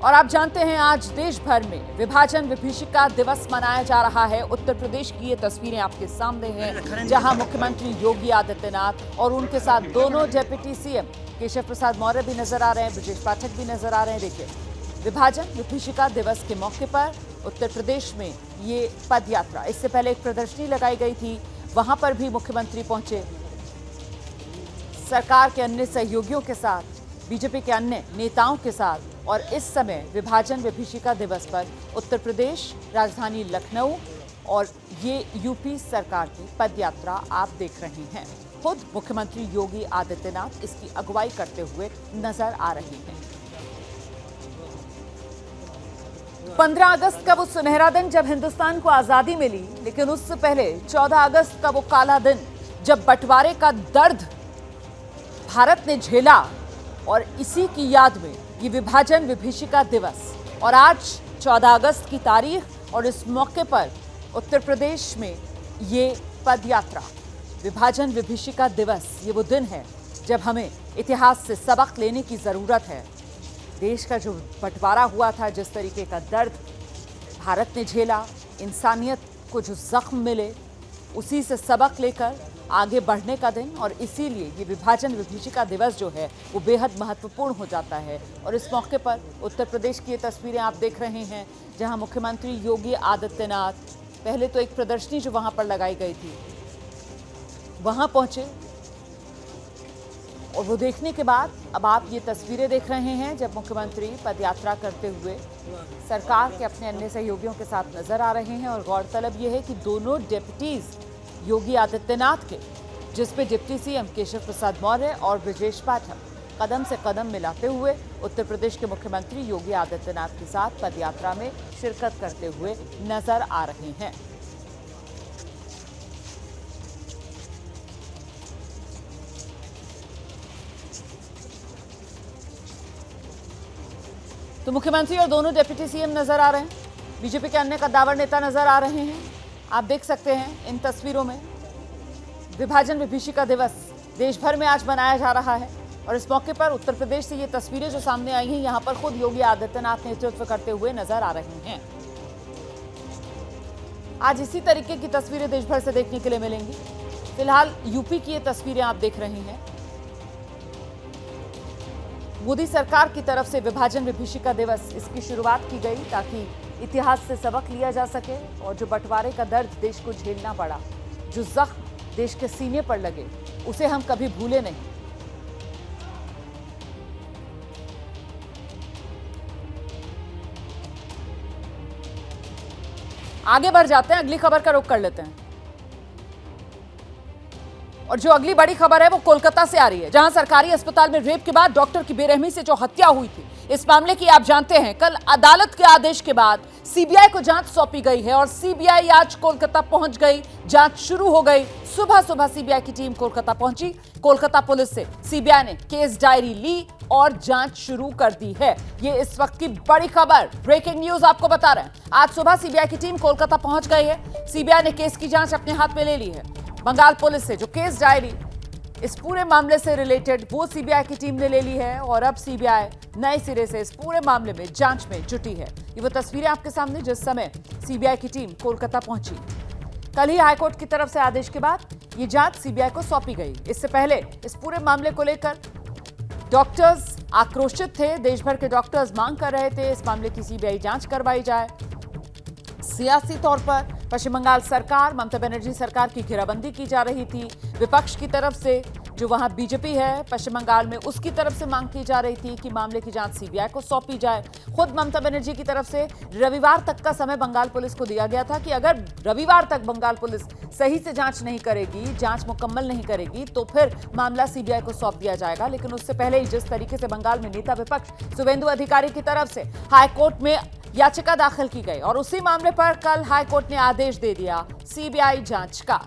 और आप जानते हैं आज देश भर में विभाजन विभीषिका दिवस मनाया जा रहा है। उत्तर प्रदेश की ये तस्वीरें आपके सामने हैं, जहां मुख्यमंत्री योगी आदित्यनाथ और उनके साथ दोनों डेप्यूटी सीएम केशव प्रसाद मौर्य भी नजर आ रहे हैं, ब्रजेश पाठक भी नजर आ रहे हैं। देखिए, विभाजन विभीषिका दिवस के मौके पर उत्तर प्रदेश में ये पद यात्रा, इससे पहले एक प्रदर्शनी लगाई गई थी, वहां पर भी मुख्यमंत्री पहुंचे सरकार के अन्य सहयोगियों के साथ, बीजेपी के अन्य नेताओं के साथ। और इस समय विभाजन विभीषिका दिवस पर उत्तर प्रदेश राजधानी लखनऊ और ये यूपी सरकार की पदयात्रा आप देख रहे हैं। खुद मुख्यमंत्री योगी आदित्यनाथ इसकी अगुवाई करते हुए नजर आ रहे हैं। 15 अगस्त का वो सुनहरा दिन जब हिंदुस्तान को आजादी मिली, लेकिन उससे पहले 14 अगस्त का वो काला दिन जब बंटवारे का दर्द भारत ने झेला, और इसी की याद में ये विभाजन विभीषिका दिवस। और आज 14 अगस्त की तारीख और इस मौके पर उत्तर प्रदेश में ये पदयात्रा, विभाजन विभीषिका दिवस, ये वो दिन है जब हमें इतिहास से सबक लेने की जरूरत है। देश का जो बंटवारा हुआ था, जिस तरीके का दर्द भारत ने झेला, इंसानियत को जो जख्म मिले, उसी से सबक लेकर आगे बढ़ने का दिन। और इसीलिए ये विभाजन विभीषिका दिवस जो है वो बेहद महत्वपूर्ण हो जाता है। और इस मौके पर उत्तर प्रदेश की ये तस्वीरें आप देख रहे हैं, जहां मुख्यमंत्री योगी आदित्यनाथ पहले तो एक प्रदर्शनी जो वहां पर लगाई गई थी वहां पहुंचे, और वो देखने के बाद अब आप ये तस्वीरें देख रहे हैं जब मुख्यमंत्री पदयात्रा करते हुए सरकार के अपने अन्य सहयोगियों के साथ नजर आ रहे हैं। और गौरतलब ये है कि दोनों डेप्यूटीज योगी आदित्यनाथ के, जिसपे डिप्टी सीएम केशव प्रसाद मौर्य और ब्रजेश पाठक कदम से कदम मिलाते हुए उत्तर प्रदेश के मुख्यमंत्री योगी आदित्यनाथ के साथ पदयात्रा में शिरकत करते हुए नजर आ रहे हैं। तो मुख्यमंत्री और दोनों डिप्टी सीएम नजर आ रहे हैं, बीजेपी के अन्य कद्दावर नेता नजर आ रहे हैं। आप देख सकते हैं इन तस्वीरों में विभाजन विभीषिका दिवस देश भर में आज मनाया जा रहा है। और इस मौके पर उत्तर प्रदेश से ये तस्वीरें जो सामने आई हैं, यहां पर खुद योगी आदित्यनाथ नेतृत्व करते हुए नजर आ रहे हैं। आज इसी तरीके की तस्वीरें देश भर से देखने के लिए मिलेंगी। फिलहाल यूपी की ये तस्वीरें आप देख रहे हैं। मोदी सरकार की तरफ से विभाजन विभीषिका दिवस, इसकी शुरुआत की गई ताकि इतिहास से सबक लिया जा सके। और जो बंटवारे का दर्द देश को झेलना पड़ा, जो जख्म देश के सीने पर लगे, उसे हम कभी भूले नहीं। आगे बढ़ जाते हैं, अगली खबर का रुख कर लेते हैं। और जो अगली बड़ी खबर है वो कोलकाता से आ रही है, जहां सरकारी अस्पताल में रेप के बाद डॉक्टर की बेरहमी से जो हत्या हुई थी, इस मामले की आप जानते हैं कल अदालत के आदेश के बाद सीबीआई को जांच सौंपी गई है। और सीबीआई आज कोलकाता पहुंच गई, जांच शुरू हो गई। सुबह सुबह सीबीआई की टीम कोलकाता पहुंची। कोलकाता पुलिस से सीबीआई ने केस डायरी ली और जांच शुरू कर दी है। ये इस वक्त की बड़ी खबर, ब्रेकिंग न्यूज आपको बता रहे हैं। आज सुबह सीबीआई की टीम कोलकाता पहुंच गई है। सीबीआई ने केस की जांच अपने हाथ में ले ली है। बंगाल पुलिस से जो केस डायरी इस पूरे मामले से रिलेटेड, वो सीबीआई की टीम ने ले ली है। और अब सीबीआई नए सिरे से इस पूरे मामले में जांच में जुटी है। ये वो तस्वीरें आपके सामने जिस समय सीबीआई की टीम कोलकाता पहुंची। कल ही हाईकोर्ट की तरफ से आदेश के बाद ये जांच सीबीआई को सौंपी गई। इससे पहले इस पूरे मामले को लेकर डॉक्टर्स आक्रोशित थे। देश भर के डॉक्टर्स मांग कर रहे थे इस मामले की सीबीआई जांच करवाई जाए। सियासी तौर पर पश्चिम बंगाल सरकार, ममता बनर्जी सरकार की घेराबंदी की जा रही थी। विपक्ष की तरफ से जो वहां बीजेपी है पश्चिम बंगाल में, उसकी तरफ से मांग की जा रही थी कि मामले की जांच सीबीआई को सौंपी जाए। खुद ममता बनर्जी की तरफ से रविवार तक का समय बंगाल पुलिस को दिया गया था कि अगर रविवार तक बंगाल पुलिस सही से जांच नहीं करेगी, जांच मुकम्मल नहीं करेगी, तो फिर मामला सीबीआई को सौंप दिया जाएगा। लेकिन उससे पहले ही जिस तरीके से बंगाल में नेता विपक्ष शुभेंदु अधिकारी की तरफ से हाईकोर्ट में याचिका दाखिल की गई, और उसी मामले पर कल हाईकोर्ट ने आदेश दे दिया सीबीआई जांच का।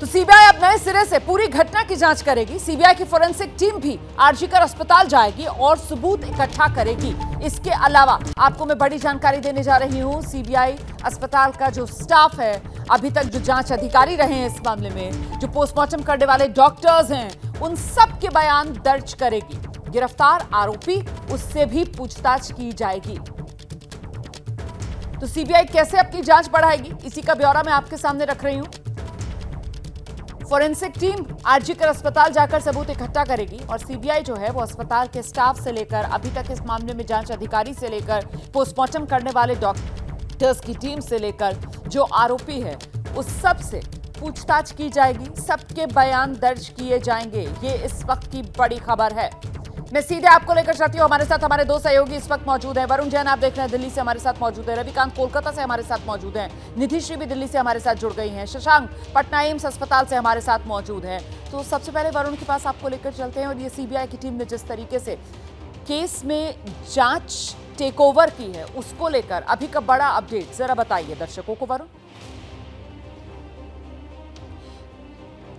तो सीबीआई अब नए सिरे से पूरी घटना की जांच करेगी। सीबीआई की फोरेंसिक टीम भी आरजीकर अस्पताल जाएगी और सबूत इकट्ठा करेगी। इसके अलावा आपको मैं बड़ी जानकारी देने जा रही हूं। सीबीआई अस्पताल का जो स्टाफ है, अभी तक जो जांच अधिकारी रहे हैं इस मामले में, जो पोस्टमार्टम करने वाले डॉक्टर्स हैं, उन सब के बयान दर्ज करेगी। गिरफ्तार आरोपी, उससे भी पूछताछ की जाएगी। तो सीबीआई कैसे अपनी जांच बढ़ाएगी, इसी का ब्यौरा मैं आपके सामने रख रही हूं। फोरेंसिक टीम आरजीकर अस्पताल जाकर सबूत इकट्ठा करेगी और सीबीआई जो है वो अस्पताल के स्टाफ से लेकर अभी तक इस मामले में जांच अधिकारी से लेकर पोस्टमार्टम करने वाले डॉक्टर्स की टीम से लेकर जो आरोपी है उस सब से पूछताछ की जाएगी, सबके बयान दर्ज किए जाएंगे। ये इस वक्त की बड़ी खबर है। मैं सीधे आपको लेकर चलती हूँ, हमारे साथ हमारे दो सहयोगी इस वक्त मौजूद हैं। वरुण जैन आप देख रहे हैं दिल्ली से हमारे साथ मौजूद है, रविकांत कोलकाता से हमारे साथ मौजूद हैं, निधि श्री भी दिल्ली से हमारे साथ जुड़ गई हैं, शशांक पटना एम्स अस्पताल से हमारे साथ मौजूद हैं। तो सबसे पहले वरुण के पास आपको लेकर चलते हैं और ये सीबीआई की टीम ने जिस तरीके से केस में जांच टेक ओवर की है उसको लेकर अभी का बड़ा अपडेट जरा बताइए दर्शकों को वरुण।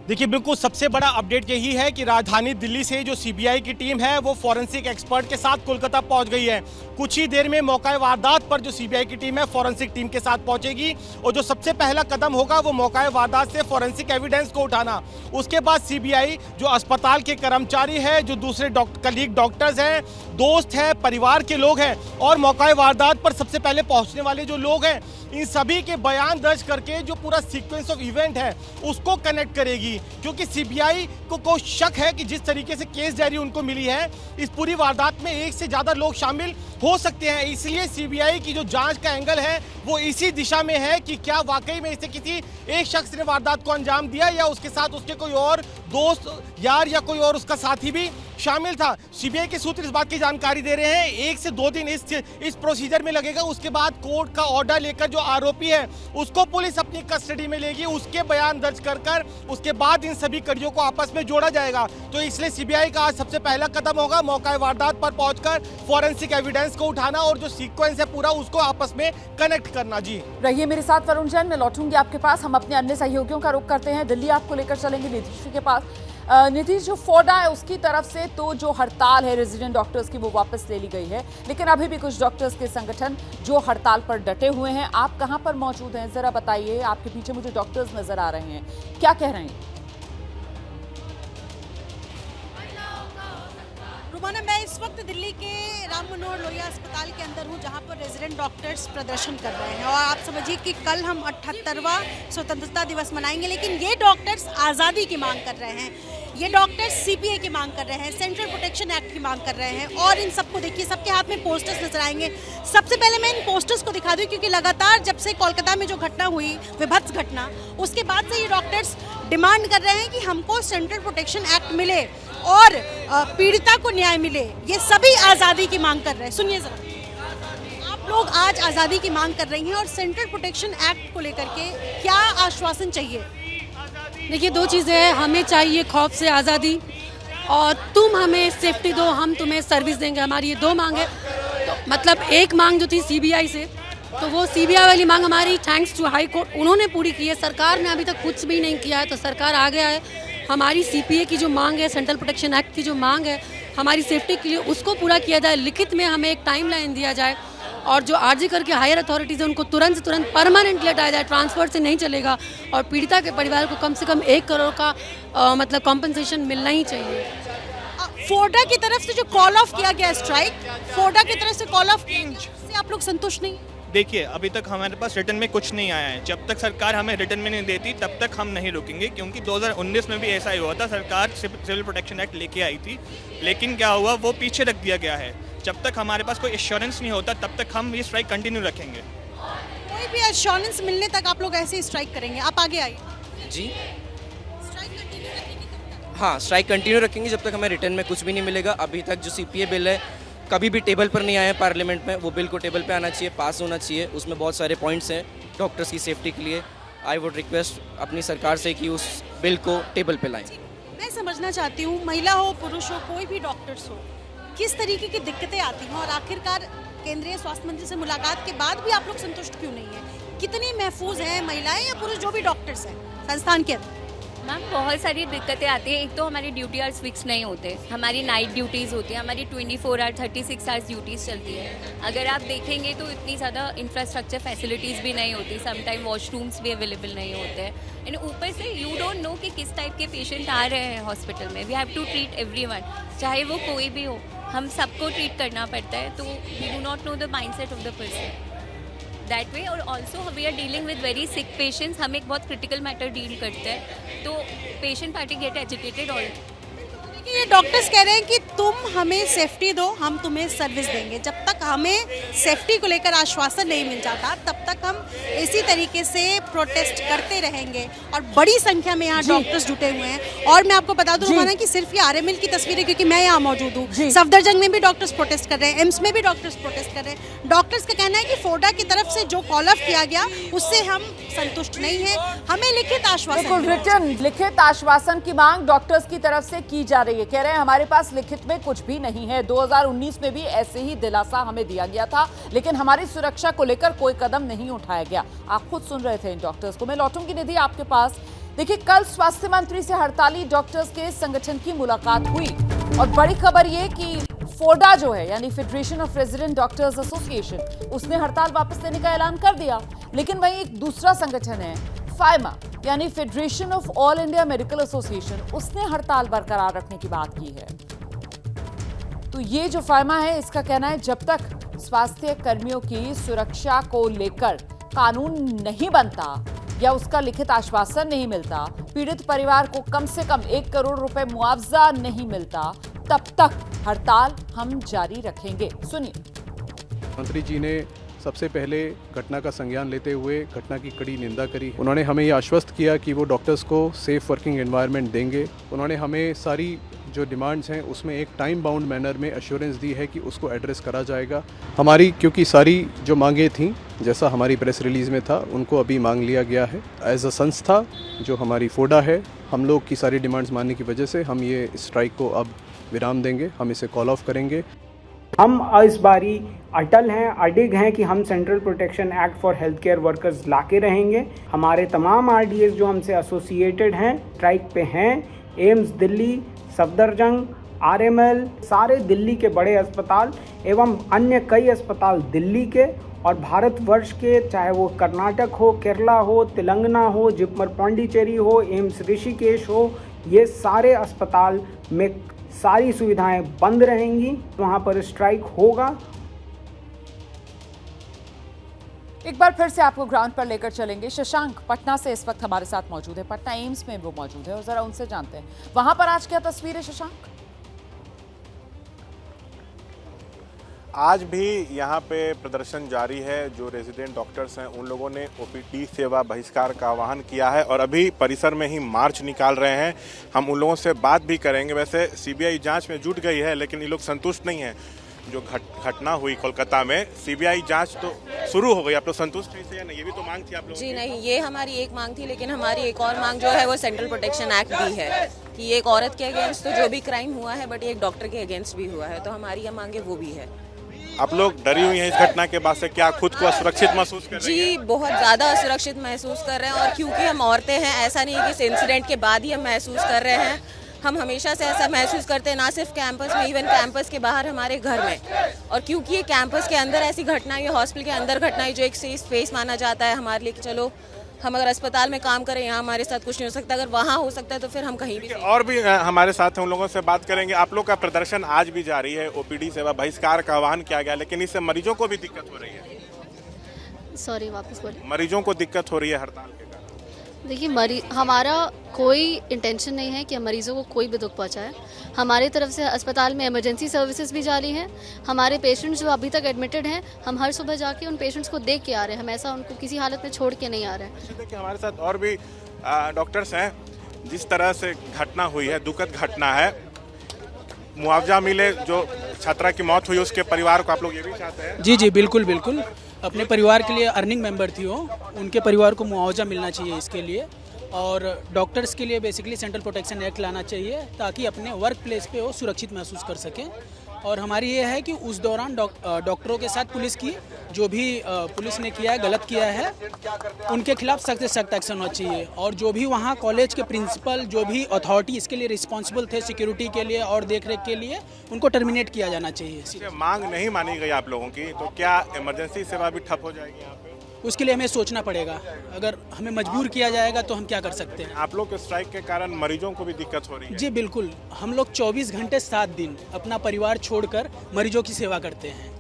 देखिए बिल्कुल सबसे बड़ा अपडेट यही है कि राजधानी दिल्ली से जो सीबीआई की टीम है वो फॉरेंसिक एक्सपर्ट के साथ कोलकाता पहुंच गई है। कुछ ही देर में मौका वारदात पर जो सीबीआई की टीम है फॉरेंसिक टीम के साथ पहुंचेगी और जो सबसे पहला कदम होगा वो मौका वारदात से फॉरेंसिक एविडेंस को उठाना। उसके बाद सीबीआई जो अस्पताल के कर्मचारी है, जो दूसरे कलीग डॉक्टर्स हैं, दोस्त हैं, परिवार के लोग हैं और मौका वारदात पर सबसे पहले पहुँचने वाले जो लोग हैं, इन सभी के बयान दर्ज करके जो पूरा सीक्वेंस ऑफ इवेंट है उसको कनेक्ट करेगी। क्योंकि सीबीआई को शक है कि जिस तरीके से केस डायरी उनको मिली है इस पूरी वारदात में एक से ज्यादा लोग शामिल हो सकते हैं। इसलिए सीबीआई की जो जांच का एंगल है वो इसी दिशा में है कि क्या वाकई में इसे किसी एक शख्स ने वारदात को अंजाम दिया या उसके साथ उसके कोई और दोस्त, यार या कोई और उसका साथी भी शामिल था। सीबीआई के सूत्र इस बात की जानकारी दे रहे हैं 1 से 2 दिन इस प्रोसीजर में लगेगा। उसके बाद कोर्ट का ऑर्डर लेकर जो आरोपी है उसको पुलिस अपनी कस्टडी में लेगी, उसके बयान दर्ज कर उसके बाद इन सभी कड़ियों को आपस में जोड़ा जाएगा। तो इसलिए सीबीआई का आज सबसे पहला कदम होगा मौका वारदात पर पहुंचकर फॉरेंसिक एविडेंस को उठाना और जो सीक्वेंस है पूरा उसको आपस में कनेक्ट करना। जी रहिए मेरे साथ वरुण जैन, मैं लौटूंगी आपके पास। हम अपने अन्य सहयोगियों का रुख करते हैं, दिल्ली आपको लेकर चलेंगे निधि के पास। निधि, जो फोडा है उसकी तरफ से तो जो हड़ताल है रेजिडेंट डॉक्टर्स की वो वापस ले ली गई है, लेकिन अभी भी कुछ डॉक्टर्स के संगठन जो हड़ताल पर डटे हुए हैं। आप कहां पर मौजूद हैं जरा बताइए। आपके पीछे मुझे डॉक्टर्स नजर आ रहे हैं, क्या कह रहे हैं? रुमाना, मैं इस वक्त दिल्ली के राम मनोहर लोहिया अस्पताल के अंदर हूँ जहाँ पर रेजिडेंट डॉक्टर्स प्रदर्शन कर रहे हैं। और आप समझिए कि कल हम 78वां स्वतंत्रता दिवस मनाएंगे, लेकिन ये डॉक्टर्स आज़ादी की मांग कर रहे हैं, ये डॉक्टर्स सीपीए की मांग कर रहे हैं, सेंट्रल प्रोटेक्शन एक्ट की मांग कर रहे हैं। और इन सबको देखिए, सबके हाथ में पोस्टर्स नजर आएंगे। सबसे पहले मैं इन पोस्टर्स को दिखा दूँ क्योंकि लगातार जब से कोलकाता में जो घटना हुई, विभत्स घटना, उसके बाद से ये डॉक्टर्स डिमांड कर रहे हैं कि हमको सेंट्रल प्रोटेक्शन एक्ट मिले और पीड़िता को न्याय मिले। ये सभी आज़ादी की मांग कर रहे हैं। सुनिए जरा, आप लोग आज आज़ादी की मांग कर रही हैं और सेंट्रल प्रोटेक्शन एक्ट को लेकर के क्या आश्वासन चाहिए? देखिए, दो चीज़ें हैं, हमें चाहिए खौफ से आज़ादी और तुम हमें सेफ्टी दो, हम तुम्हें सर्विस देंगे। हमारी ये दो मांग है। तो मतलब एक मांग जो थी सीबीआई से, तो वो सीबीआई वाली मांग हमारी थैंक्स टू हाई कोर्ट उन्होंने पूरी की है। सरकार ने अभी तक कुछ भी नहीं किया है, तो सरकार आ गया है। हमारी सीपीए की जो मांग है, सेंट्रल प्रोटेक्शन एक्ट की जो मांग है हमारी सेफ्टी के लिए, उसको पूरा किया जाए। लिखित में हमें एक टाइमलाइन दिया जाए और जो आरजीकर के हायर अथॉरिटीज़ है उनको तुरंत से तुरंत परमानेंटली हटाया जाए, ट्रांसफर से नहीं चलेगा। और पीड़िता के परिवार को कम से कम 1 करोड़ का मतलब कॉम्पनसेशन मिलना ही चाहिए। फोडा की तरफ से जो कॉल ऑफ किया गया स्ट्राइक, फोडा की तरफ से कॉल ऑफ से आप लोग संतुष्ट नहीं? देखिए, अभी तक हमारे पास रिटर्न में कुछ नहीं आया है। जब तक सरकार हमें रिटर्न में नहीं देती तब तक हम नहीं रुकेंगे, क्योंकि 2019 में भी ऐसा ही हुआ था। सरकार सिविल प्रोटेक्शन एक्ट लेके आई थी, लेकिन क्या हुआ, वो पीछे रख दिया गया है। जब तक हमारे पास कोई एश्योरेंस नहीं होता तब तक हम ये स्ट्राइक कंटिन्यू रखेंगे। कोई भी एश्योरेंस मिलने तक आप लोग ऐसे ही स्ट्राइक करेंगे? आप आगे आइए जी। स्ट्राइक कंटिन्यू रखेंगे कब तक? हाँ, स्ट्राइक कंटिन्यू रखेंगे जब तक हमें रिटर्न में कुछ भी नहीं मिलेगा। अभी तक जो सीपीए बिल है कभी भी टेबल पर नहीं आया है पार्लियामेंट में, वो बिल को टेबल पे आना चाहिए, पास होना चाहिए। उसमें बहुत सारे पॉइंट्स हैं डॉक्टर्स की सेफ्टी के लिए। आई वुड रिक्वेस्ट अपनी सरकार से कि उस बिल को टेबल पे लाएं। मैं समझना चाहती हूँ, महिला हो पुरुष हो कोई भी डॉक्टर्स हो, किस तरीके की दिक्कतें आती हैं और आखिरकार केंद्रीय स्वास्थ्य मंत्री से मुलाकात के बाद भी आप लोग संतुष्ट क्यों नहीं है? कितनी महफूज हैं महिलाएं या पुरुष जो भी डॉक्टर्स हैं संस्थान के अंदर? मैम, बहुत सारी दिक्कतें आती हैं। एक तो हमारी ड्यूटी आवर्स फिक्स नहीं होते, हमारी नाइट ड्यूटीज़ होती है, हमारी 24 आवर 36 आवर्स ड्यूटीज़ चलती है। अगर आप देखेंगे तो इतनी ज़्यादा इंफ्रास्ट्रक्चर फैसिलिटीज़ भी नहीं होती, समटाइम वॉशरूम्स भी अवेलेबल नहीं होते हैं। एंड ऊपर से यू डोंट नो कि किस टाइप के पेशेंट आ रहे हैं हॉस्पिटल में। We have to treat everyone, चाहे वो कोई भी हो। हम सबको ट्रीट करना पड़ता है, तो we do not know the mindset of the person that way. और also we are dealing with very sick patients, हम एक बहुत क्रिटिकल मैटर डील करते हैं, तो patient party get educated all. ये डॉक्टर्स कह रहे हैं कि तुम हमें सेफ्टी दो, हम तुम्हें सर्विस देंगे। जब तक हमें सेफ्टी को लेकर आश्वासन नहीं मिल जाता तब तक हम इसी तरीके से प्रोटेस्ट करते रहेंगे। और बड़ी संख्या में यहाँ डॉक्टर्स जुटे हुए हैं। और मैं आपको बता दूं रोमाना कि सिर्फ ये आरएमएल की तस्वीरें, क्योंकि मैं यहाँ मौजूद हूँ, सफदरजंग में भी डॉक्टर्स प्रोटेस्ट कर रहे हैं, एम्स में भी डॉक्टर्स प्रोटेस्ट कर रहे हैं। डॉक्टर्स का कहना है कि फोडा की तरफ से जो कॉल ऑफ किया गया उससे हम संतुष्ट नहीं है, हमें लिखित आश्वासन, रिटर्न लिखित आश्वासन की मांग डॉक्टर्स की तरफ से की जा रही है। कह रहे हैं हमारे पास लिखित में कुछ भी नहीं है, 2019 में भी ऐसे ही दिलासा हमें दिया गया था, लेकिन हमारी सुरक्षा को लेकर कोई कदम नहीं उठाया गया। आप खुद सुन रहे थे इन डॉक्टर्स को। मैं लौटूंगी निधि आपके पास। देखिए, कल स्वास्थ्य मंत्री से हड़ताली डॉक्टर्स के संगठन की मुलाकात हुई और बड़ी खबर ये कि फोडा जो है यानी federation of resident doctors association, उसने हड़ताल वापस लेने का ऐलान कर दिया। लेकिन वहीं एक दूसरा संगठन है फाइमा यानी federation of all India medical association, उसने हड़ताल बरकरार रखने की बात की है। तो ये जो फाइमा है, इसका कहना है जब तक स्वास्थ्य कर्मियों की सुरक्षा को लेकर कानून नहीं बनता या उसका लिखित आश्वासन नहीं मिलता, पीड़ित परिवार को कम से कम 1 करोड़ रुपए मुआवजा नहीं मिलता, तब तक हड़ताल हम जारी रखेंगे। सुनिए। मंत्री जी ने सबसे पहले घटना का संज्ञान लेते हुए घटना की कड़ी निंदा करी। उन्होंने हमें ये आश्वस्त किया कि वो डॉक्टर्स को सेफ वर्किंग एनवायरनमेंट देंगे। उन्होंने हमें सारी जो डिमांड्स हैं उसमें एक टाइम बाउंड मैनर में एश्योरेंस दी है कि उसको एड्रेस करा जाएगा। हमारी क्योंकि सारी जो मांगें थीं, जैसा हमारी प्रेस रिलीज़ में था, उनको अभी मांग लिया गया है। एज अ संस्था जो हमारी फोडा है, हम लोग की सारी डिमांड्स मानने की वजह से हम ये स्ट्राइक को अब विराम देंगे, हम इसे कॉल ऑफ करेंगे। हम इस बारी अटल हैं, अडिग हैं कि हम central protection act for health care workers लाके रहेंगे। हमारे तमाम आरडीएस जो हमसे एसोसिएटेड हैं, स्ट्राइक पे हैं। एम्स दिल्ली, सफदरजंग, आरएमएल, सारे दिल्ली के बड़े अस्पताल एवं अन्य कई अस्पताल दिल्ली के और भारतवर्ष के, चाहे वो कर्नाटक हो, केरला हो, तेलंगाना हो, जिपमर पांडिचेरी हो, एम्स ऋषिकेश हो, ये सारे अस्पताल में सारी सुविधाएं बंद रहेंगी। वहां पर स्ट्राइक होगा। एक बार फिर से आपको ग्राउंड पर लेकर चलेंगे। शशांक पटना से इस वक्त हमारे साथ मौजूद है, पटना एम्स में वो मौजूद है और जरा उनसे जानते हैं वहां पर आज क्या तस्वीर है। शशांक, आज भी यहाँ पे प्रदर्शन जारी है। जो रेजिडेंट डॉक्टर्स हैं उन लोगों ने ओपीडी सेवा बहिष्कार का आह्वान किया है और अभी परिसर में ही मार्च निकाल रहे हैं। हम उन लोगों से बात भी करेंगे। वैसे सीबीआई जांच में जुट गई है, लेकिन ये लोग संतुष्ट नहीं हैं। जो घटना हुई कोलकाता में, सीबीआई जांच तो शुरू हो गई, आप लोग संतुष्ट हैं इससे या नहीं? ये भी तो मांग थी आप लोगों की। जी नहीं, ये हमारी एक मांग थी, लेकिन हमारी एक और मांग जो है वो सेंट्रल प्रोटेक्शन एक्ट भी है कि एक औरत के अगेंस्ट तो जो भी क्राइम हुआ है, बट एक डॉक्टर के अगेंस्ट भी हुआ है, तो हमारी ये मांगे वो भी है। आप लोग डरी हुई हैं इस घटना के बाद से? क्या खुद को असुरक्षित महसूस कर रही हैं? जी, बहुत ज़्यादा असुरक्षित महसूस कर रहे हैं। और क्योंकि हम औरतें हैं, ऐसा नहीं है कि इस इंसिडेंट के बाद ही हम महसूस कर रहे हैं, हम हमेशा से ऐसा महसूस करते हैं, ना सिर्फ कैंपस में, इवन कैंपस के बाहर हमारे घर में। और क्योंकि ये कैंपस के अंदर ऐसी घटनाएं, हॉस्पिटल के अंदर घटनाएं जो एक सेफ स्पेस माना जाता है हमारे लिए कि चलो हम अगर अस्पताल में काम करें, यहाँ हमारे साथ कुछ नहीं हो सकता, अगर वहाँ हो सकता है तो फिर हम कहीं भी। और भी हमारे साथ हैं, उन लोगों से बात करेंगे। आप लोग का प्रदर्शन आज भी जारी है, ओपीडी सेवा बहिष्कार का आह्वान किया गया, लेकिन इससे मरीजों को भी दिक्कत हो रही है। सॉरी, वापस बोलिए। मरीजों को दिक्कत हो रही है हड़ताल के कारण। देखिए, हमारा कोई इंटेंशन नहीं है कि मरीज़ों को कोई भी दुख पहुंचाए। हमारी तरफ से अस्पताल में इमरजेंसी सर्विसेज भी जारी हैं। हमारे पेशेंट्स जो अभी तक एडमिटेड हैं, हम हर सुबह जाके उन पेशेंट्स को देख के आ रहे हैं। हम ऐसा उनको किसी हालत में छोड़ के नहीं आ रहे हैं। देखिए, हमारे साथ और भी डॉक्टर्स हैं। जिस तरह से घटना हुई है, दुखद घटना है, मुआवजा मिले, जो छात्रा की मौत हुई उसके परिवार को, आप लोग ये भी चाहते हैं? जी जी, बिल्कुल बिल्कुल। अपने परिवार के लिए अर्निंग मेंबर थी वो, उनके परिवार को मुआवजा मिलना चाहिए इसके लिए। और डॉक्टर्स के लिए बेसिकली सेंट्रल प्रोटेक्शन एक्ट लाना चाहिए ताकि अपने वर्क प्लेस पे वो सुरक्षित महसूस कर सकें। और हमारी ये है कि उस दौरान डॉक्टरों के साथ पुलिस की जो भी पुलिस ने किया है, गलत किया है, उनके खिलाफ सख्त से सख्त एक्शन होना चाहिए। और जो भी वहाँ कॉलेज के प्रिंसिपल, जो भी अथॉरिटी इसके लिए रिस्पॉन्सिबल थे सिक्योरिटी के लिए और देखरेख के लिए, उनको टर्मिनेट किया जाना चाहिए। मांग नहीं मानी गई आप लोगों की, तो क्या इमरजेंसी सेवा भी ठप हो जाएगी यहाँ पे? उसके लिए हमें सोचना पड़ेगा। अगर हमें मजबूर किया जाएगा तो हम क्या कर सकते हैं। आप लोग के स्ट्राइक के कारण मरीजों को भी दिक्कत हो रही है? जी बिल्कुल, हम लोग 24 घंटे 7 दिन अपना परिवार छोड़कर मरीजों की सेवा करते हैं।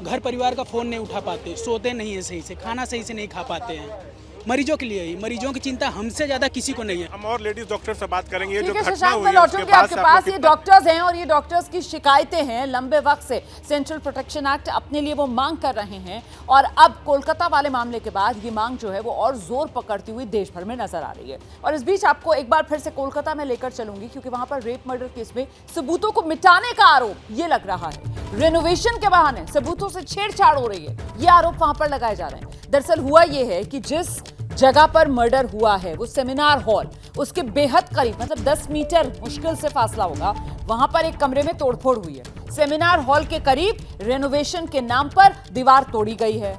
घर परिवार का फ़ोन नहीं उठा पाते, सोते नहीं है सही से, खाना सही से नहीं खा पाते हैं। मरीजों के लिए ही, मरीजों की चिंता हमसे ज़्यादा किसी को नहीं है। हम और लेडीज डॉक्टर से बात करेंगे। ये जो ठीक है घटना शशांक, हुई मैं है उसके लौटूंगी बाद आपके से आप लोग पास। ये कितना- डॉक्टर्स हैं और ये डॉक्टर्स की शिकायतें हैं लंबे वक्त से। सेंट्रल प्रोटेक्शन एक्ट अपने लिए वो मांग कर रहे हैं और अब कोलकाता वाले मामले के बाद ये मांग जो है वो और जोर पकड़ती हुई देश भर में नजर आ रही है। और इस बीच आपको एक बार फिर से कोलकाता में लेकर चलूंगी क्योंकि वहां पर रेप मर्डर केस में सबूतों को मिटाने का आरोप ये लग रहा है। रेनोवेशन के बहाने सबूतों से छेड़छाड़ हो रही है, ये आरोप वहां पर लगाए जा रहे हैं। दरअसल हुआ ये है कि जिस जगह पर मर्डर हुआ है वो सेमिनार हॉल, उसके बेहद करीब मतलब 10 मीटर मुश्किल से फासला होगा, वहां पर एक कमरे में तोड़फोड़ हुई है। सेमिनार हॉल के करीब रेनोवेशन के नाम पर दीवार तोड़ी गई है।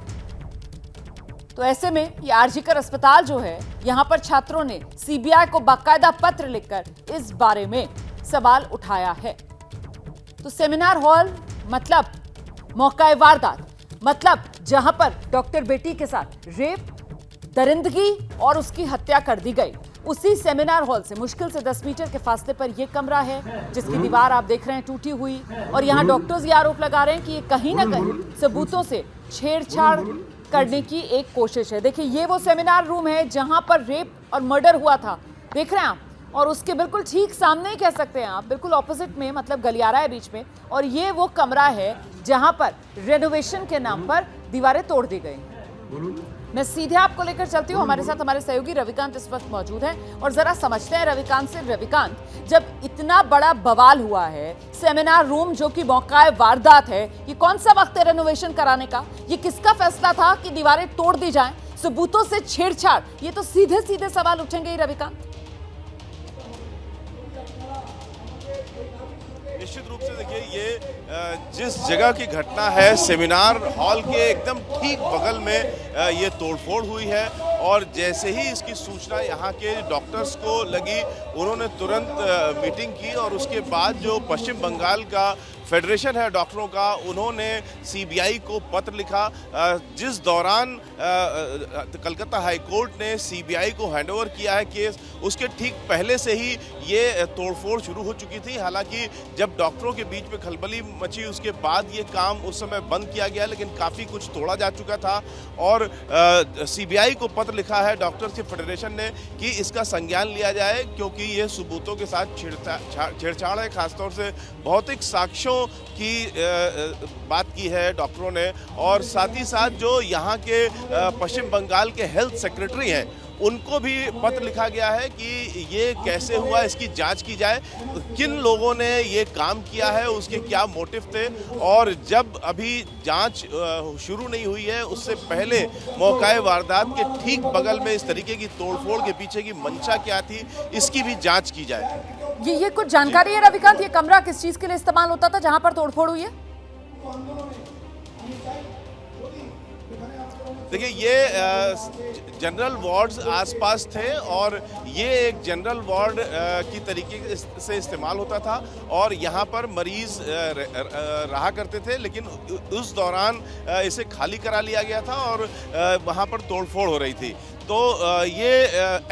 तो ऐसे में ये आरजीकर अस्पताल जो है, यहां पर छात्रों ने सीबीआई को बाकायदा पत्र लिखकर इस बारे में सवाल उठाया है। तो सेमिनार हॉल मतलब मौका वारदात, मतलब जहां पर डॉक्टर बेटी के साथ रेप, दरिंदगी और उसकी हत्या कर दी गई, उसी सेमिनार हॉल से मुश्किल से 10 मीटर के फासले पर यह कमरा है जिसकी दीवार आप देख रहे हैं टूटी हुई। और यहां डॉक्टर्स ये आरोप लगा रहे हैं कि ये कहीं ना कहीं सबूतों से छेड़छाड़ करने की एक कोशिश है। देखिए ये वो सेमिनार रूम है जहां पर रेप और मर्डर हुआ था, देख रहे हैं आप, और उसके बिल्कुल ठीक सामने ही कह सकते हैं आप, बिल्कुल ऑपोजिट में, मतलब गलियारा है बीच में, और ये वो कमरा है जहां पर रेनोवेशन के नाम पर दीवारें तोड़ दी गई। मैं सीधे आपको लेकर चलती हूँ, हमारे साथ हमारे सहयोगी रविकांत इस वक्त मौजूद हैं और जरा समझते हैं रविकांत से। रविकांत, जब इतना बड़ा बवाल हुआ है, सेमिनार रूम जो कि मौका वारदात है, ये कौन सा वक्त है रेनोवेशन कराने का? ये किसका फैसला था कि दीवारें तोड़ दी जाएं? सबूतों से छेड़छाड़, ये तो सीधे सीधे सवाल उठेंगे ही रविकांत। निश्चित रूप से देखिए, ये जिस जगह की घटना है, सेमिनार हॉल के एकदम ठीक बगल में ये तोड़फोड़ हुई है और जैसे ही इसकी सूचना यहाँ के डॉक्टर्स को लगी, उन्होंने तुरंत मीटिंग की और उसके बाद जो पश्चिम बंगाल का फेडरेशन है डॉक्टरों का, उन्होंने सीबीआई को पत्र लिखा, जिस दौरान कलकत्ता हाई कोर्ट ने सीबीआई को हैंडओवर किया है केस। उसके ठीक पहले से ही ये तोड़फोड़ शुरू हो चुकी थी। हालांकि जब डॉक्टरों के बीच में खलबली मची, उसके बाद ये काम उस समय बंद किया गया, लेकिन काफ़ी कुछ तोड़ा जा चुका था और सीबीआई को पत्र लिखा है डॉक्टर्स के फेडरेशन ने कि इसका संज्ञान लिया जाए, क्योंकि ये सबूतों के साथ छेड़छाड़ है। खासतौर से भौतिक साक्ष्यों की बात की है डॉक्टरों ने, और साथ ही साथ जो यहाँ के पश्चिम बंगाल के हेल्थ सेक्रेटरी हैं, उनको भी पत्र लिखा गया है कि ये कैसे हुआ, इसकी जांच की जाए, किन लोगों ने ये काम किया है, उसके क्या मोटिव थे, और जब अभी जांच शुरू नहीं हुई है उससे पहले मौका वारदात के ठीक बगल में इस तरीके की तोड़फोड़ के पीछे की मंशा क्या थी, इसकी भी जांच की जाए। ये कुछ जानकारी है रविकांत, ये कमरा किस चीज के लिए इस्तेमाल होता था जहां पर तोड़फोड़ हुई है? देखिए, ये जनरल वार्ड्स आसपास थे और ये एक जनरल वार्ड की तरीके से इस्तेमाल होता था और यहाँ पर मरीज रहा करते थे, लेकिन उस दौरान इसे खाली करा लिया गया था और वहाँ पर तोड़फोड़ हो रही थी। तो ये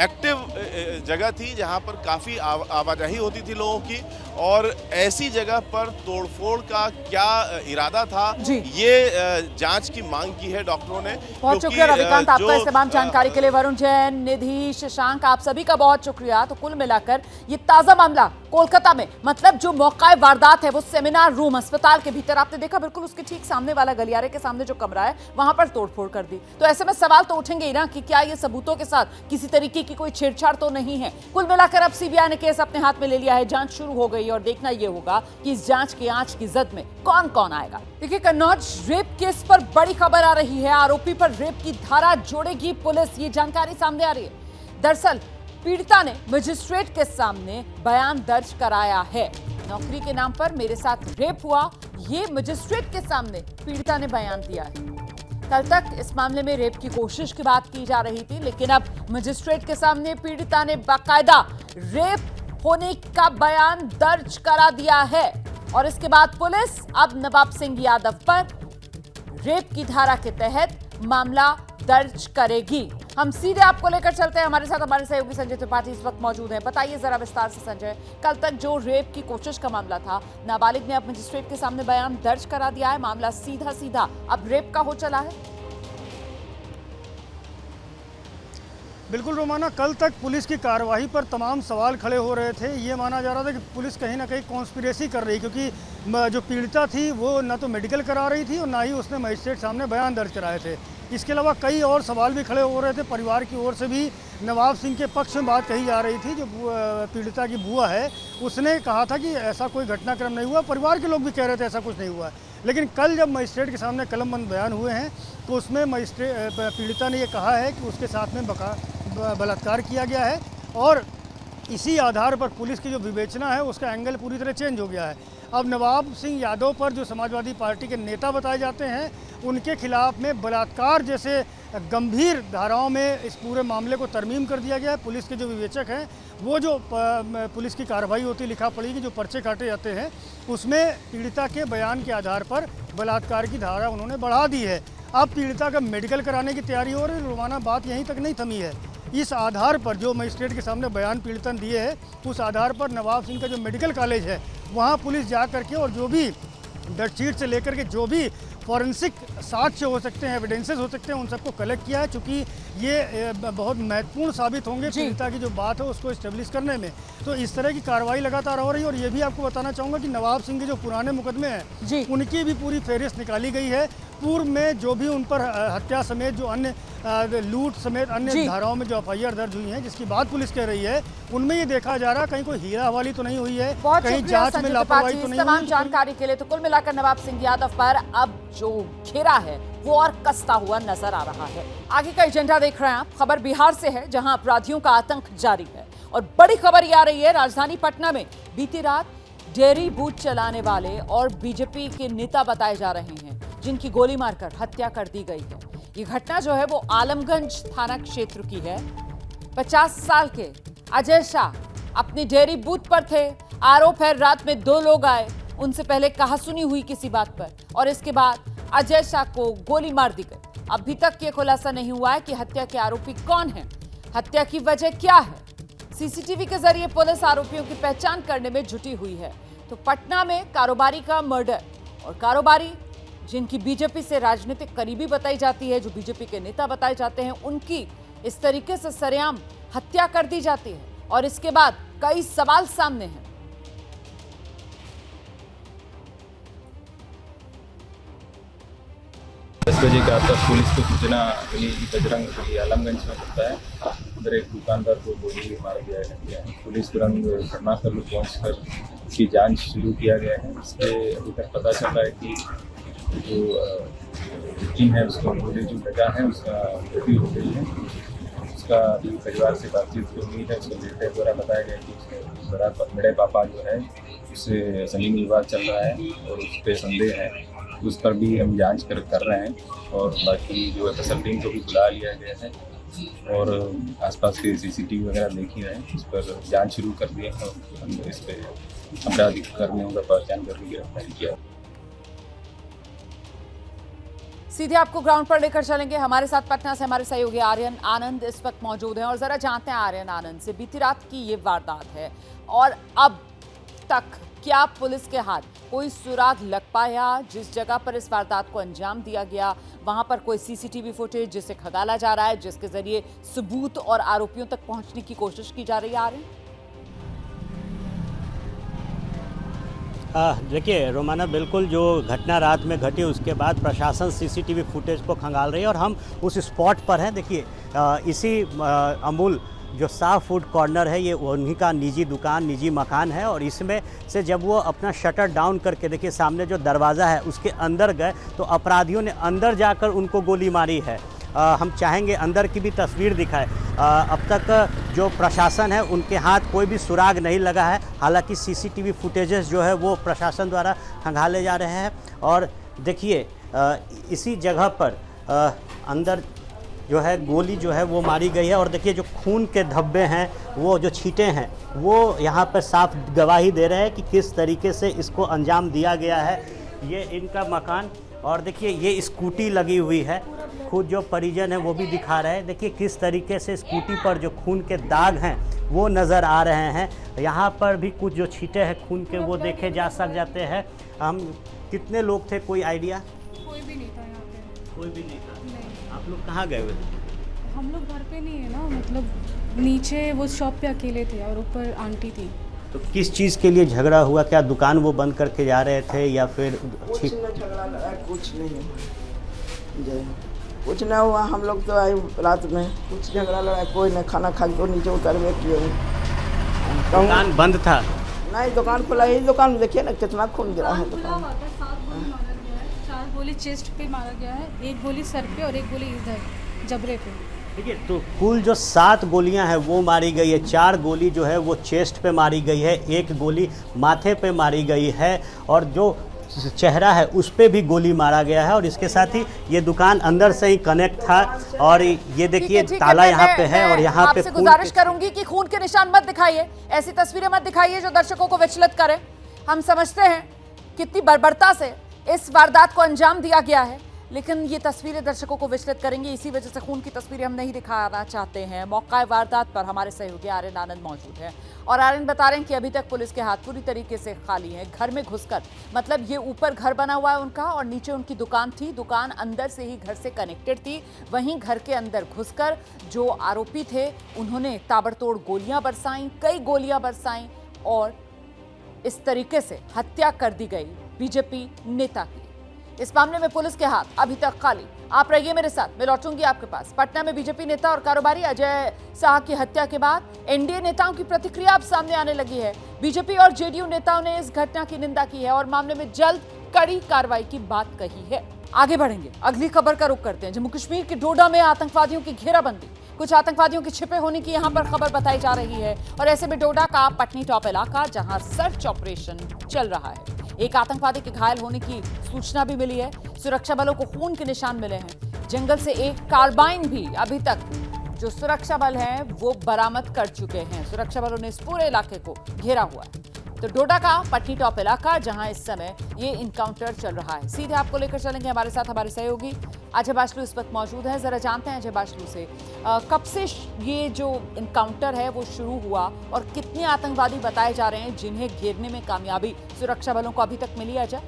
एक्टिव जगह थी जहाँ पर काफ़ी आवाजाही होती थी लोगों की, और ऐसी जगह पर तोड़फोड़ का क्या इरादा था, ये जांच की मांग की है डॉक्टरों ने। बहुत शुक्रिया रविकांत आपका इस तमाम जानकारी के लिए। वरुण जैन, निधि, शशांक, आप सभी का बहुत शुक्रिया। तो कुल मिलाकर ये ताज़ा मामला कोलकाता में, मतलब जो मौका वारदात है वो सेमिनार रूम अस्पताल के भीतर, आपने देखा बिल्कुल उसके ठीक सामने वाला गलियारे के सामने जो कमरा है वहां पर तोड़फोड़ कर दी। तो ऐसे में सवाल तो उठेंगे ही ना कि क्या ये सबूतों के साथ किसी तरीके की कोई छेड़छाड़ तो नहीं है। कुल मिलाकर अब सीबीआई ने केस अपने हाथ में ले लिया है, जांच शुरू हो गई और देखना यह होगा कि इस जांच की आंच की जद में कौन कौन आएगा। देखिए, कन्नौज रेप केस पर बड़ी खबर आ रही है, आरोपी पर रेप की धारा जोड़ेगी पुलिस, ये जानकारी सामने आ रही है। दरअसल पीड़िता ने मजिस्ट्रेट के सामने बयान दर्ज कराया है। नौकरी के नाम पर मेरे साथ रेप हुआ, ये मजिस्ट्रेट के सामने पीड़िता ने बयान दिया है। कल तक इस मामले में रेप की कोशिश की बात की जा रही थी, लेकिन अब मजिस्ट्रेट के सामने पीड़िता ने बाकायदा रेप होने का बयान दर्ज करा दिया है। और इसके बाद पुलिस अब नवाब सिंह यादव पर रेप की धारा के तहत मामला दर्ज करेगी। हम सीधे आपको लेकर चलते हैं, हमारे साथ हमारे सहयोगी संजय त्रिपाठी इस वक्त मौजूद हैं। बताइए जरा विस्तार से संजय, कल तक जो रेप की कोशिश का मामला था, नाबालिग ने अब मजिस्ट्रेट के सामने बयान दर्ज करा दिया है, मामला सीधा अब रेप का हो चला है। बिल्कुल रोमाना, कल तक पुलिस की कार्रवाई पर तमाम सवाल खड़े हो रहे थे। ये माना जा रहा था कि पुलिस कहीं ना कहीं कॉन्स्पिरेसी कर रही, क्योंकि जो पीड़िता थी वो न तो मेडिकल करा रही थी और ना ही उसने मजिस्ट्रेट सामने बयान दर्ज कराए थे। इसके अलावा कई और सवाल भी खड़े हो रहे थे। परिवार की ओर से भी नवाब सिंह के पक्ष में बात कही जा रही थी। जो पीड़िता की बुआ है उसने कहा था कि ऐसा कोई घटनाक्रम नहीं हुआ, परिवार के लोग भी कह रहे थे ऐसा कुछ नहीं हुआ। लेकिन कल जब मजिस्ट्रेट के सामने कलमबंद बयान हुए हैं तो उसमें मजिस्ट्रेट पीड़िता ने ये कहा है कि उसके साथ में बलात्कार किया गया है और इसी आधार पर पुलिस की जो विवेचना है उसका एंगल पूरी तरह चेंज हो गया है। अब नवाब सिंह यादव पर जो समाजवादी पार्टी के नेता बताए जाते हैं उनके खिलाफ में बलात्कार जैसे गंभीर धाराओं में इस पूरे मामले को तरमीम कर दिया गया है। पुलिस के जो विवेचक हैं वो जो पुलिस की कार्रवाई होती लिखा पढ़ी की जो पर्चे काटे जाते हैं उसमें पीड़िता के बयान के आधार पर बलात्कार की धारा उन्होंने बढ़ा दी है। अब पीड़िता का मेडिकल कराने की तैयारी हो रही है। रोमाना, बात यहीं तक नहीं थमी है। इस आधार पर जो मजिस्ट्रेट के सामने बयान पीड़िता ने दिए है उस आधार पर नवाब सिंह का जो मेडिकल कॉलेज है वहाँ पुलिस जा करके और जो भी डेडशीट से लेकर के जो भी फॉरेंसिक साक्ष्य हो सकते हैं, एविडेंसेस हो सकते हैं, उन सबको कलेक्ट किया है, चूँकि ये बहुत महत्वपूर्ण साबित होंगे पीड़िता की जो बात है उसको इस्टेब्लिश करने में। तो इस तरह की कार्रवाई लगातार हो रही है। और ये भी आपको बताना चाहूँगा कि नवाब सिंह के जो पुराने मुकदमे हैं उनकी भी पूरी फहरिस्त निकाली गई है। पूर्व में जो भी उन पर हत्या समेत जो अन्य लूट समेत अन्य धाराओं में जो एफआईआर दर्ज हुई हैं जिसकी बात पुलिस कह रही है उनमें ये देखा जा रहा कहीं कोई हीरा हवाली तो नहीं हुई है, कहीं जांच में लापरवाही तो नहीं हुई। तमाम जानकारी के लिए तो कुल मिलाकर नवाब सिंह यादव पर अब जो घेरा है वो और कसता हुआ नजर आ रहा है। आगे का एजेंडा देख रहे हैं आप। खबर बिहार से है जहां अपराधियों का आतंक जारी है और बड़ी खबर ये आ रही है राजधानी पटना में बीती रात डेयरी बूथ चलाने वाले और बीजेपी के नेता बताए जा रहे हैं जिनकी गोली मारकर हत्या कर दी गई है। ये घटना जो है वो आलमगंज थाना क्षेत्र की है। 50 साल के अजय शाह अपनी डेयरी बूथ पर थे। आरोप है रात में 2 लोग आए, उनसे पहले कहासुनी हुई किसी बात पर और इसके बाद अजय शाह को गोली मार दी गई। अभी तक ये खुलासा नहीं हुआ है कि हत्या के आरोपी कौन है, हत्या की वजह क्या है। सीसीटीवी के जरिए पुलिस आरोपियों की पहचान करने में जुटी हुई है। तो पटना में कारोबारी का मर्डर और कारोबारी जिनकी बीजेपी से राजनीतिक करीबी बताई जाती है, जो बीजेपी के नेता बताए जाते हैं, उनकी इस तरीके से सरेआम हत्या कर दी जाती है और इसके बाद कई सवाल सामने हैं। 10 बजे के आसपास पुलिस को सूचना मिली कि बजरंग आलमगंज में होता है, उधर एक दुकानदार को गोली मार दिया गया है। पुलिस तुरंत घटनास्थल पर पहुंचकर उसकी जांच शुरू किया गया है। इससे अभी तक पता चल रहा है कि जो विक्टिम है उसको गोली जो लगा है उसका मृत्यु हो गई है। उसका अभी परिवार से बातचीत की उम्मीद है। उसके बेटे द्वारा बताया गया कि उसके बड़े पापा जो है उससे जमीन विवाद चल रहा है और उस पर संदेह है, उस पर भी हम जांच कर रहे हैं और बाकी जो एफएसएल टीम को भी बुला लिया गया है और आसपास के सीसीटीवी वगैरह देख ही रहे हैं। इस पर जांच शुरू कर दिए हैं और हम इस पर आपराधिक कर्मियों का पहचान करके गिरफ्तारी किया। सीधे आपको ग्राउंड पर लेकर चलेंगे। हमारे साथ पटना से हमारे सहयोगी आर्यन आनंद इस वक्त मौजूद हैं और जरा जानते हैं आर्यन आनंद से, बीती रात की ये वारदात है और अब तक क्या पुलिस के हाथ कोई सुराग लग पाया? जिस जगह पर इस वारदात को अंजाम दिया गया वहां पर कोई सीसीटीवी फुटेज जिसे खंगाला जा रहा है, जिसके जरिए सबूत और आरोपियों तक पहुंचने की कोशिश की जा रही है? आर्यन, देखिए रोमाना, बिल्कुल जो घटना रात में घटी उसके बाद प्रशासन सीसीटीवी फुटेज को खंगाल रही है और हम उस स्पॉट पर हैं। देखिए इसी अमूल जो साफ फूड कॉर्नर है ये उन्हीं का निजी दुकान, निजी मकान है और इसमें से जब वो अपना शटर डाउन करके देखिए सामने जो दरवाज़ा है उसके अंदर गए तो अपराधियों ने अंदर जाकर उनको गोली मारी है। हम चाहेंगे अंदर की भी तस्वीर दिखाए। अब तक जो प्रशासन है उनके हाथ कोई भी सुराग नहीं लगा है। हालांकि सीसीटीवी फुटेजेस जो है वो प्रशासन द्वारा खंगाले जा रहे हैं और देखिए इसी जगह पर अंदर जो है गोली जो है वो मारी गई है और देखिए जो खून के धब्बे हैं, वो जो छींटे हैं, वो यहाँ पर साफ गवाही दे रहे हैं कि किस तरीके से इसको अंजाम दिया गया है। ये इनका मकान और देखिए ये स्कूटी लगी हुई है खुद जो परिजन है वो भी दिखा रहे हैं। देखिए किस तरीके से स्कूटी पर जो खून के दाग हैं वो नज़र आ रहे हैं। यहाँ पर भी कुछ जो छींटे हैं खून के वो देखे जा जाते हैं। हम कितने लोग थे, कोई आइडिया? कोई भी नहीं था यहाँ पे। कोई भी नहीं था? नहीं। आप लोग कहाँ गए हुए थे? हम लोग घर पे नहीं है ना, मतलब नीचे वो शॉप पे अकेले थे और ऊपर आंटी थी। तो किस चीज़ के लिए झगड़ा हुआ? क्या दुकान वो बंद करके जा रहे थे या फिर कुछ न झगड़ा लगा, कुछ नहीं हुआ, कुछ ना हुआ। हम लोग तो आए रात में, कुछ झगड़ा लगा कोई नहीं। खाना खा के नीचे उतर गए किए। दुकान बंद था? नहीं, दुकान खुला है। दुकान देखिए ना कितना खून गिरा है। दुकान 4 गोली चेस्ट पे मारा गया है, 1 गोली सर पे और 1 गोली इधर जबड़े पे। देखिए तो कुल जो 7 गोलियां हैं वो मारी गई है। 4 गोली जो है वो चेस्ट पे मारी गई है, 1 गोली माथे पे मारी गई है और जो चेहरा है उस पे भी गोली मारा गया है। और इसके साथ ही ये दुकान अंदर से ही कनेक्ट था और ये देखिए ताला यहाँ पे है और यहाँ पे आपसे गुजारिश करूंगी कि खून के निशान मत दिखाइए, ऐसी तस्वीरें मत दिखाइए जो दर्शकों को विचलित करे। हम समझते हैं कितनी बर्बरता से इस वारदात को अंजाम दिया गया है, लेकिन ये तस्वीरें दर्शकों को विचलित करेंगी। इसी वजह से खून की तस्वीरें हम नहीं दिखाना चाहते हैं। मौका वारदात पर हमारे सहयोगी आर्यन आनंद मौजूद हैं और आर्यन बता रहे हैं कि अभी तक पुलिस के हाथ पूरी तरीके से खाली हैं। घर में घुसकर, मतलब ये ऊपर घर बना हुआ है उनका और नीचे उनकी दुकान थी। दुकान अंदर से ही घर से कनेक्टेड थी। वहीं घर के अंदर घुसकर जो आरोपी थे उन्होंने ताबड़तोड़ गोलियां बरसाईं, कई गोलियां बरसाईं और इस तरीके से हत्या कर दी गई बीजेपी नेता की। इस मामले में पुलिस के हाथ अभी तक खाली। आप रहिए मेरे साथ, मैं लौटूंगी आपके पास। पटना में बीजेपी नेता और कारोबारी अजय शाह की हत्या के बाद एनडीए नेताओं की प्रतिक्रिया अब सामने आने लगी है। बीजेपी और जेडीयू नेताओं ने इस घटना की निंदा की है और मामले में जल्द कड़ी कार्रवाई की बात कही है। आगे बढ़ेंगे, अगली खबर का रुख करते हैं। जम्मू कश्मीर के डोडा में आतंकवादियों की घेराबंदी, कुछ आतंकवादियों के छिपे होने की यहां पर खबर बताई जा रही है और ऐसे में डोडा का पटनी टॉप इलाका जहां सर्च ऑपरेशन चल रहा है। एक आतंकवादी के घायल होने की सूचना भी मिली है। सुरक्षा बलों को खून के निशान मिले हैं। जंगल से एक कार्बाइन भी अभी तक जो सुरक्षा बल हैं वो बरामद कर चुके हैं। सुरक्षा बलों ने इस पूरे इलाके को घेरा हुआ है। तो डोडा का पटनी टॉप इलाका जहां इस समय ये इनकाउंटर चल रहा है। सीधे आपको लेकर चलेंगे हमारे साथ हमारे सहयोगी अजय बाशलू इस वक्त मौजूद हैं। जरा जानते हैं अजय बाशलू से कब से ये जो इनकाउंटर है वो शुरू हुआ और कितने आतंकवादी बताए जा रहे हैं जिन्हें घेरने में कामयाबी सुरक्षा बलों को अभी तक मिली? अजय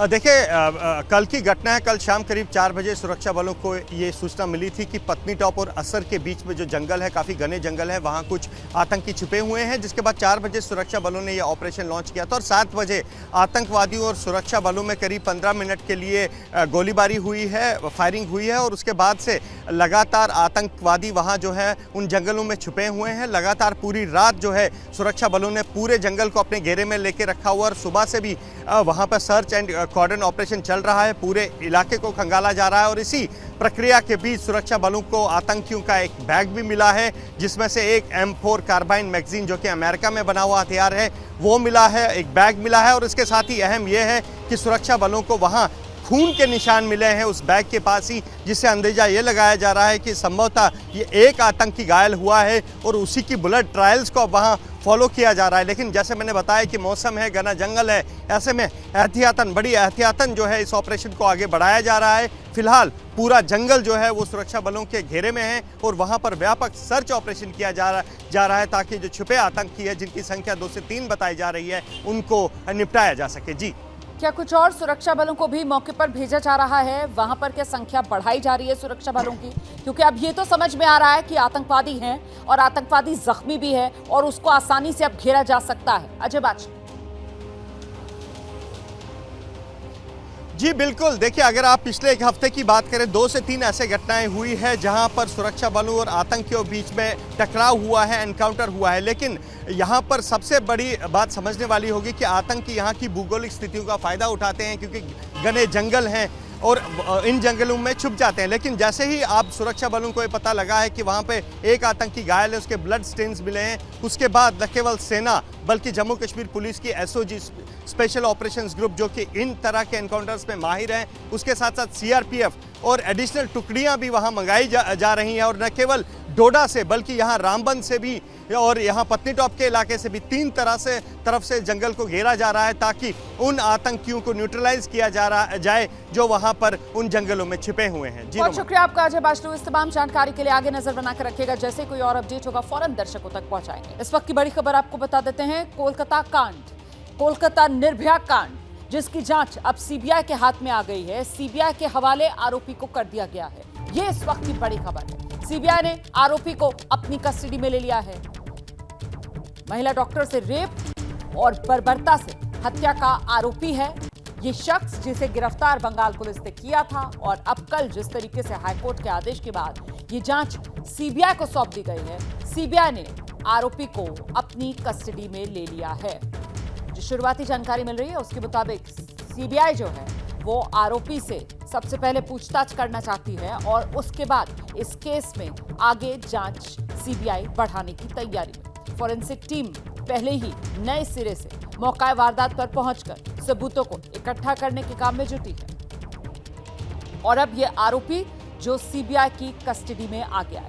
देखिए कल की घटना है। कल शाम करीब 4 बजे सुरक्षा बलों को ये सूचना मिली थी कि पत्नी टॉप और असर के बीच में जो जंगल है, काफ़ी घने जंगल है, वहाँ कुछ आतंकी छिपे हुए हैं। जिसके बाद 4 बजे सुरक्षा बलों ने ये ऑपरेशन लॉन्च किया था और 7 बजे आतंकवादियों और सुरक्षा बलों में करीब 15 मिनट के लिए गोलीबारी हुई है, फायरिंग हुई है और उसके बाद से लगातार आतंकवादी वहाँ जो है उन जंगलों में छुपे हुए हैं। लगातार पूरी रात जो है सुरक्षा बलों ने पूरे जंगल को अपने घेरे में लेके रखा हुआ और सुबह से भी वहाँ पर सर्च एंड कॉर्डन ऑपरेशन चल रहा है। पूरे इलाके को खंगाला जा रहा है और इसी प्रक्रिया के बीच सुरक्षा बलों को आतंकियों का एक बैग भी मिला है जिसमें से एक M4 कार्बाइन मैगजीन जो कि अमेरिका में बना हुआ हथियार है वो मिला है, एक बैग मिला है। और इसके साथ ही अहम यह है कि सुरक्षा बलों को वहाँ खून के निशान मिले हैं उस बैग के पास ही, जिससे अंदेजा ये लगाया जा रहा है कि संभवतः ये एक आतंकी घायल हुआ है और उसी की ब्लड ट्रायल्स को वहाँ फॉलो किया जा रहा है। लेकिन जैसे मैंने बताया कि मौसम है, घना जंगल है, ऐसे में एहतियातन, बड़ी एहतियातन जो है इस ऑपरेशन को आगे बढ़ाया जा रहा है। फिलहाल पूरा जंगल जो है वो सुरक्षा बलों के घेरे में है और वहाँ पर व्यापक सर्च ऑपरेशन किया जा रहा है ताकि जो छुपे आतंकी है जिनकी संख्या 2 से 3 बताई जा रही है उनको निपटाया जा सके। जी, क्या कुछ और सुरक्षा बलों को भी मौके पर भेजा जा रहा है? वहां पर क्या संख्या बढ़ाई जा रही है सुरक्षा बलों की? क्योंकि अब ये तो समझ में आ रहा है कि आतंकवादी हैं और आतंकवादी जख्मी भी है और उसको आसानी से अब घेरा जा सकता है। अजय बाशलू। जी बिल्कुल, देखिए अगर आप पिछले एक हफ्ते की बात करें 2 से 3 ऐसे घटनाएं हुई है जहां पर सुरक्षा बलों और आतंकियों बीच में टकराव हुआ है, एनकाउंटर हुआ है। लेकिन यहां पर सबसे बड़ी बात समझने वाली होगी कि आतंकी यहां की भूगोलिक स्थितियों का फ़ायदा उठाते हैं क्योंकि घने जंगल हैं और इन जंगलों में छुप जाते हैं। लेकिन जैसे ही आप सुरक्षा बलों को ये पता लगा है कि वहाँ पे एक आतंकी घायल है, उसके ब्लड स्टेन्स मिले हैं, उसके बाद न केवल सेना बल्कि जम्मू कश्मीर पुलिस की SOG स्पेशल ऑपरेशंस ग्रुप जो कि इन तरह के एनकाउंटर्स में माहिर हैं, उसके साथ साथ CRPF और एडिशनल टुकड़ियाँ भी वहाँ मंगाई जा रही हैं और न केवल डोडा से बल्कि यहाँ रामबन से भी और यहाँ पत्नीटॉप के इलाके से भी 3 तरफ से जंगल को घेरा जा रहा है ताकि उन आतंकियों को न्यूट्रलाइज किया जाए जो वहां पर उन जंगलों में छिपे हुए हैं। बहुत शुक्रिया आपका अजय बाचलू। इस तमाम जानकारी के लिए आगे नजर बनाकर रखिएगा, जैसे कोई और अपडेट होगा फौरन दर्शकों तक पहुंचाएंगे। इस वक्त की बड़ी खबर आपको बता देते हैं, कोलकाता कांड, कोलकाता निर्भया कांड, जिसकी जांच अब सीबीआई के हाथ में आ गई है। सीबीआई के हवाले आरोपी को कर दिया गया है। ये इस वक्त की बड़ी खबर है। सीबीआई ने आरोपी को अपनी कस्टडी में ले लिया है। महिला डॉक्टर से रेप और बर्बरता से हत्या का आरोपी है ये शख्स, जिसे गिरफ्तार बंगाल पुलिस ने किया था। और अब कल जिस तरीके से हाईकोर्ट के आदेश के बाद ये जांच सीबीआई को सौंप दी गई है, सीबीआई ने आरोपी को अपनी कस्टडी में ले लिया है। जो शुरुआती जानकारी मिल रही है उसके मुताबिक सीबीआई जो है वो आरोपी से सबसे पहले पूछताछ करना चाहती है और उसके बाद इस केस में आगे जांच सीबीआई बढ़ाने की तैयारी में। फॉरेंसिक टीम पहले ही नए सिरे से मौका वारदात पर पहुंचकर सबूतों को इकट्ठा करने के काम में जुटी है। और अब ये आरोपी जो सीबीआई की कस्टडी में आ गया है।